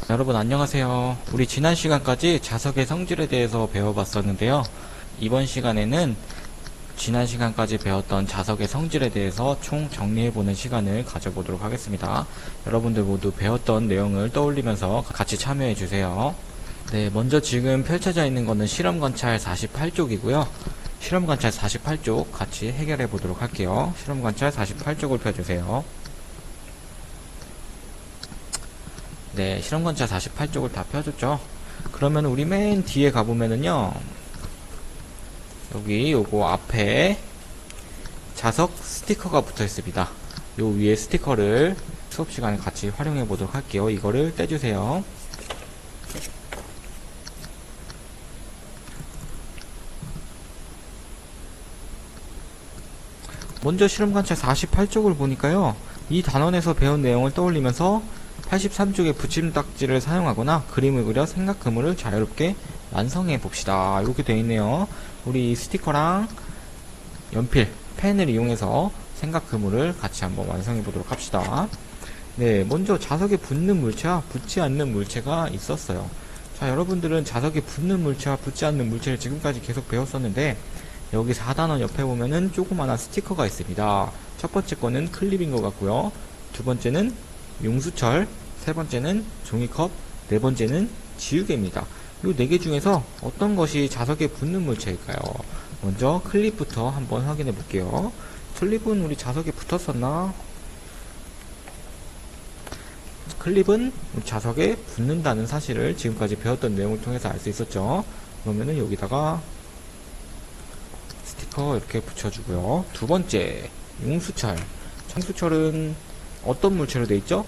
여러분 안녕하세요. 우리 지난 시간까지 자석의 성질에 대해서 배워봤었는데요. 이번 시간에는 지난 시간까지 배웠던 자석의 성질에 대해서 총 정리해보는 시간을 가져보도록 하겠습니다. 여러분들 모두 배웠던 내용을 떠올리면서 같이 참여해주세요. 네, 먼저 지금 펼쳐져 있는 거는 실험관찰 48쪽이고요. 실험관찰 48쪽 같이 해결해보도록 할게요. 실험관찰 48쪽을 펴주세요. 네, 실험관찰 48쪽을 다 펴줬죠. 그러면 우리 맨 뒤에 가보면은요, 여기 요거 앞에 자석 스티커가 붙어 있습니다. 요 위에 스티커를 수업 시간에 같이 활용해 보도록 할게요. 이거를 떼주세요. 먼저 실험관찰 48쪽을 보니까요, 이 단원에서 배운 내용을 떠올리면서 83쪽의 붙임딱지를 사용하거나 그림을 그려 생각 그물을 자유롭게 완성해 봅시다. 이렇게 되어 있네요. 우리 스티커랑 연필, 펜을 이용해서 생각 그물을 같이 한번 완성해 보도록 합시다. 네, 먼저 자석에 붙는 물체와 붙지 않는 물체가 있었어요. 자, 여러분들은 자석에 붙는 물체와 붙지 않는 물체를 지금까지 계속 배웠었는데, 여기 4단원 옆에 보면은 조그마한 스티커가 있습니다. 첫 번째 거는 클립인 것 같고요. 두 번째는 용수철, 세 번째는 종이컵, 네 번째는 지우개입니다. 이 네 개 중에서 어떤 것이 자석에 붙는 물체일까요? 먼저 클립부터 한번 확인해 볼게요. 클립은 우리 자석에 붙었었나? 클립은 우리 자석에 붙는다는 사실을 지금까지 배웠던 내용을 통해서 알 수 있었죠. 그러면은 여기다가 스티커 이렇게 붙여주고요. 두 번째, 용수철. 용수철은 어떤 물체로 되어 있죠?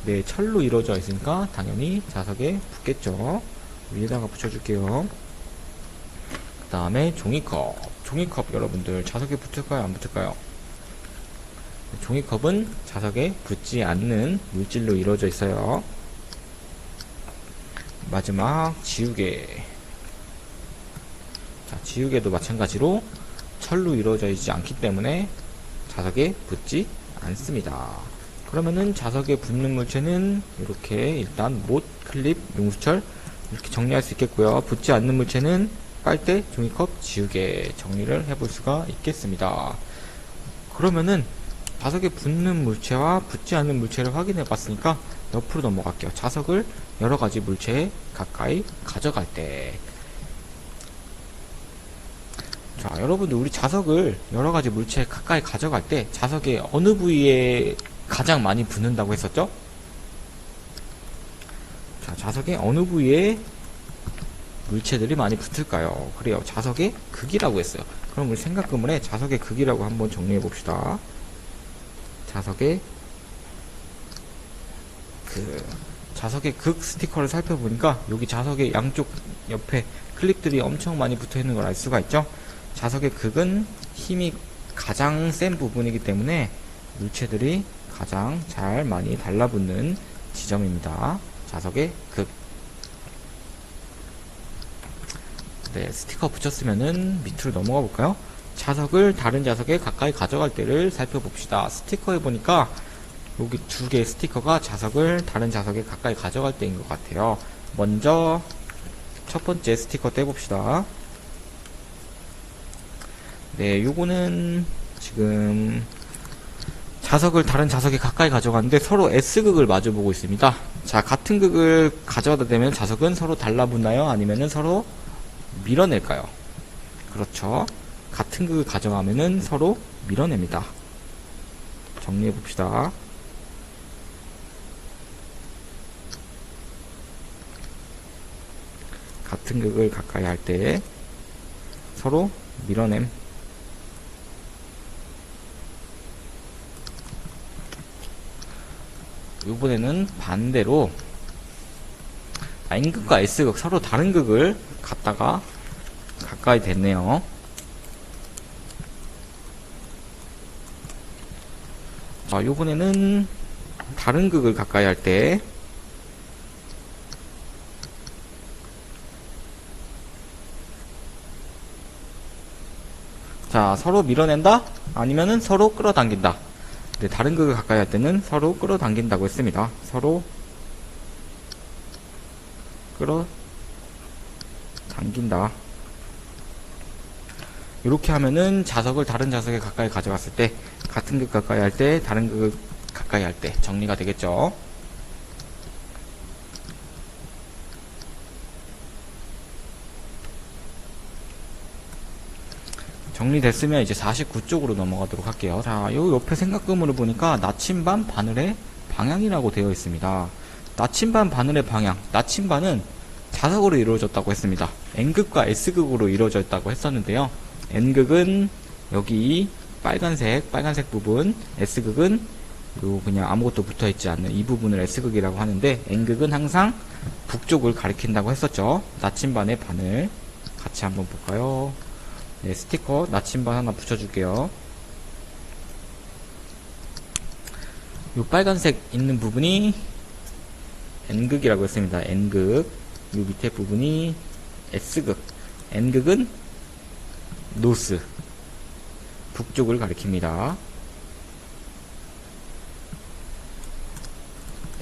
네, 철로 이루어져 있으니까 당연히 자석에 붙겠죠. 위에다가 붙여줄게요. 그 다음에 종이컵. 종이컵 여러분들 자석에 붙을까요? 안 붙을까요? 종이컵은 자석에 붙지 않는 물질로 이루어져 있어요. 마지막 지우개. 자, 지우개도 마찬가지로 철로 이루어져 있지 않기 때문에 자석에 붙지 않습니다. 그러면은 자석에 붙는 물체는 이렇게 일단 못, 클립, 용수철 이렇게 정리할 수 있겠고요. 붙지 않는 물체는 빨대, 종이컵, 지우개 정리를 해볼 수가 있겠습니다. 그러면은 자석에 붙는 물체와 붙지 않는 물체를 확인해 봤으니까 옆으로 넘어갈게요. 자석을 여러가지 물체에 가까이 가져갈 때, 자, 여러분들 우리 자석을 여러가지 물체에 가까이 가져갈 때 자석의 어느 부위에 가장 많이 붙는다고 했었죠? 자, 자석의 어느 부위에 물체들이 많이 붙을까요? 그래요. 자석의 극이라고 했어요. 그럼 우리 생각 그물에 자석의 극이라고 한번 정리해 봅시다. 자석의 자석의 극 스티커를 살펴보니까 여기 자석의 양쪽 옆에 클립들이 엄청 많이 붙어 있는 걸 알 수가 있죠? 자석의 극은 힘이 가장 센 부분이기 때문에 물체들이 가장 잘 많이 달라붙는 지점입니다. 자석의 극. 네, 스티커 붙였으면은 밑으로 넘어가 볼까요? 자석을 다른 자석에 가까이 가져갈 때를 살펴봅시다. 스티커에 보니까 여기 두 개의 스티커가 자석을 다른 자석에 가까이 가져갈 때인 것 같아요. 먼저 첫 번째 스티커 떼봅시다. 네, 요거는 지금 자석을 다른 자석에 가까이 가져가는데 서로 S극을 마주보고 있습니다. 자, 같은 극을 가져가다 되면 자석은 서로 달라붙나요? 아니면은 서로 밀어낼까요? 그렇죠. 같은 극을 가져가면은 서로 밀어냅니다. 정리해 봅시다. 같은 극을 가까이 할 때 서로 밀어냄. 이번에는 반대로 N극과 S극 서로 다른 극을 갖다가 가까이 됐네요. 자, 이번에는 다른 극을 가까이 할 때 자, 서로 밀어낸다? 아니면은 서로 끌어당긴다. 네, 다른 극을 가까이 할 때는 서로 끌어당긴다고 했습니다. 서로 끌어 당긴다. 이렇게 하면은 자석을 다른 자석에 가까이 가져갔을 때, 같은 극 가까이 할 때, 다른 극 가까이 할 때 정리가 되겠죠. 정리됐으면 이제 49쪽으로 넘어가도록 할게요. 자, 요 옆에 생각금으로 보니까 나침반 바늘의 방향이라고 되어 있습니다. 나침반 바늘의 방향, 나침반은 자석으로 이루어졌다고 했습니다. N극과 S극으로 이루어져 있다고 했었는데요. N극은 여기 빨간색 부분, S극은 요 그냥 아무것도 붙어있지 않는 이 부분을 S극이라고 하는데, N극은 항상 북쪽을 가리킨다고 했었죠. 나침반의 바늘 같이 한번 볼까요? 네, 스티커 나침반 하나 붙여줄게요. 요 빨간색 있는 부분이 N극이라고 했습니다. N극. 요 밑에 부분이 S극. N극은 노스, 북쪽을 가리킵니다.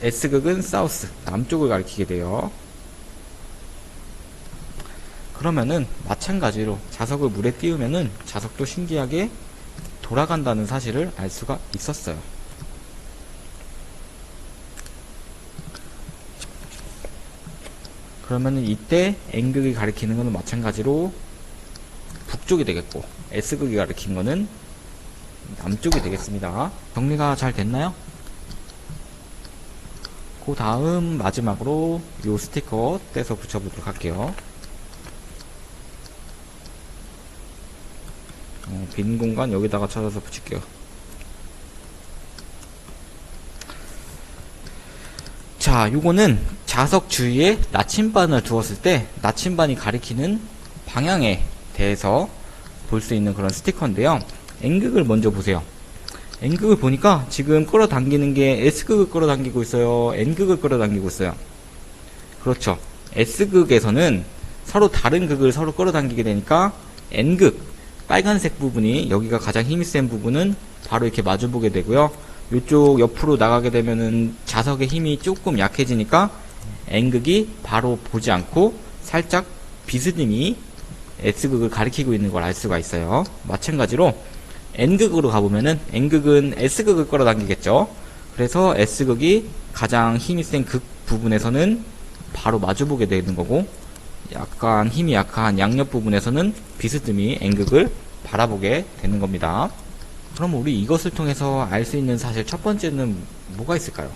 S극은 사우스, 남쪽을 가리키게 돼요. 그러면은 마찬가지로 자석을 물에 띄우면은 자석도 신기하게 돌아간다는 사실을 알 수가 있었어요. 그러면은 이때 N극이 가리키는 거는 마찬가지로 북쪽이 되겠고, S극이 가리킨 거는 남쪽이 되겠습니다. 정리가 잘 됐나요? 그 다음 마지막으로 요 스티커 떼서 붙여보도록 할게요. 빈 공간 여기다가 찾아서 붙일게요. 자, 요거는 자석 주위에 나침반을 두었을 때 나침반이 가리키는 방향에 대해서 볼 수 있는 그런 스티커인데요. N극을 먼저 보세요. N극을 보니까 지금 끌어당기는 게 S극을 끌어당기고 있어요, N극을 끌어당기고 있어요. 그렇죠. S극에서는 서로 다른 극을 서로 끌어당기게 되니까 N극 빨간색 부분이, 여기가 가장 힘이 센 부분은 바로 이렇게 마주보게 되고요. 이쪽 옆으로 나가게 되면은 자석의 힘이 조금 약해지니까 N극이 바로 보지 않고 살짝 비스듬히 S극을 가리키고 있는 걸 알 수가 있어요. 마찬가지로 N극으로 가보면은 N극은 S극을 끌어당기겠죠. 그래서 S극이 가장 힘이 센 극 부분에서는 바로 마주보게 되는 거고, 약간 힘이 약한 양옆 부분에서는 비스듬히 N극을 바라보게 되는 겁니다. 그럼 우리 이것을 통해서 알 수 있는 사실 첫 번째는 뭐가 있을까요?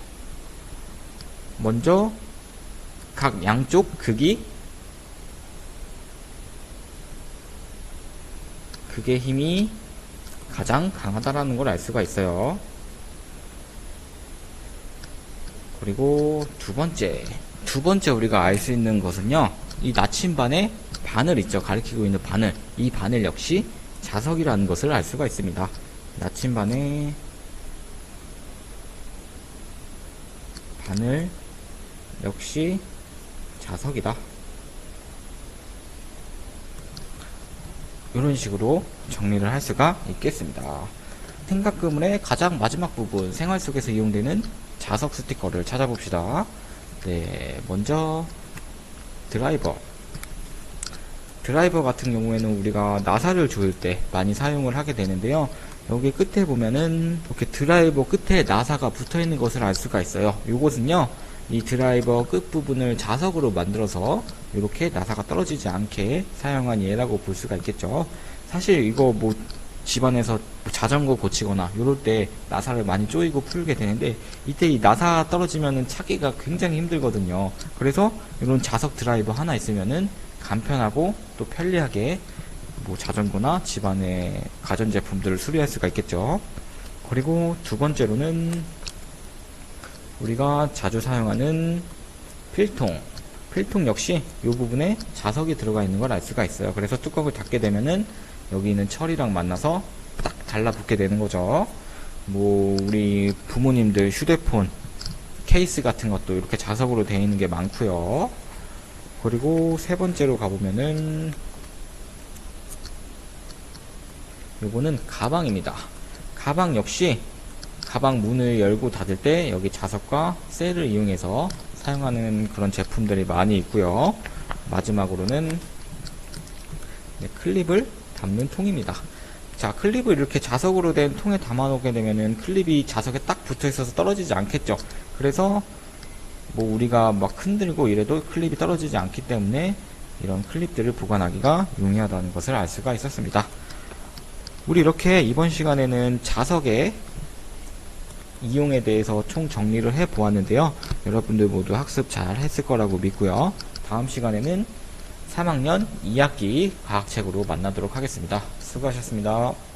먼저 각 양쪽 극의 힘이 가장 강하다라는 걸 알 수가 있어요. 그리고 두 번째 우리가 알 수 있는 것은요, 이 나침반의 바늘 있죠, 가리키고 있는 바늘, 이 바늘 역시 자석이라는 것을 알 수가 있습니다. 나침반의 바늘 역시 자석이다. 이런 식으로 정리를 할 수가 있겠습니다. 생각그물의 가장 마지막 부분, 생활 속에서 이용되는 자석 스티커를 찾아봅시다. 네, 먼저 드라이버 같은 경우에는 우리가 나사를 조일 때 많이 사용을 하게 되는데요. 여기 끝에 보면은 이렇게 드라이버 끝에 나사가 붙어 있는 것을 알 수가 있어요. 이것은요, 이 드라이버 끝 부분을 자석으로 만들어서 이렇게 나사가 떨어지지 않게 사용한 예라고 볼 수가 있겠죠. 사실 이거 뭐 집안에서 자전거 고치거나 이럴 때 나사를 많이 조이고 풀게 되는데, 이때 이 나사 떨어지면은 찾기가 굉장히 힘들거든요. 그래서 이런 자석 드라이버 하나 있으면은 간편하고 또 편리하게 뭐 자전거나 집안의 가전제품들을 수리할 수가 있겠죠. 그리고 두 번째로는 우리가 자주 사용하는 필통 역시 이 부분에 자석이 들어가 있는 걸 알 수가 있어요. 그래서 뚜껑을 닫게 되면은 여기 있는 철이랑 만나서 딱 달라붙게 되는 거죠. 뭐 우리 부모님들 휴대폰 케이스 같은 것도 이렇게 자석으로 되어 있는 게 많고요. 그리고 세 번째로 가보면은 요거는 가방입니다. 가방 역시 가방 문을 열고 닫을 때 여기 자석과 셀을 이용해서 사용하는 그런 제품들이 많이 있고요. 마지막으로는 클립을 담는 통입니다. 자, 클립을 이렇게 자석으로 된 통에 담아 놓게 되면은 클립이 자석에 딱 붙어 있어서 떨어지지 않겠죠. 그래서 뭐 우리가 막 흔들고 이래도 클립이 떨어지지 않기 때문에 이런 클립들을 보관하기가 용이하다는 것을 알 수가 있었습니다. 우리 이렇게 이번 시간에는 자석의 이용에 대해서 총 정리를 해 보았는데요. 여러분들 모두 학습 잘 했을 거라고 믿고요. 다음 시간에는 3학년 2학기 과학책으로 만나도록 하겠습니다. 수고하셨습니다.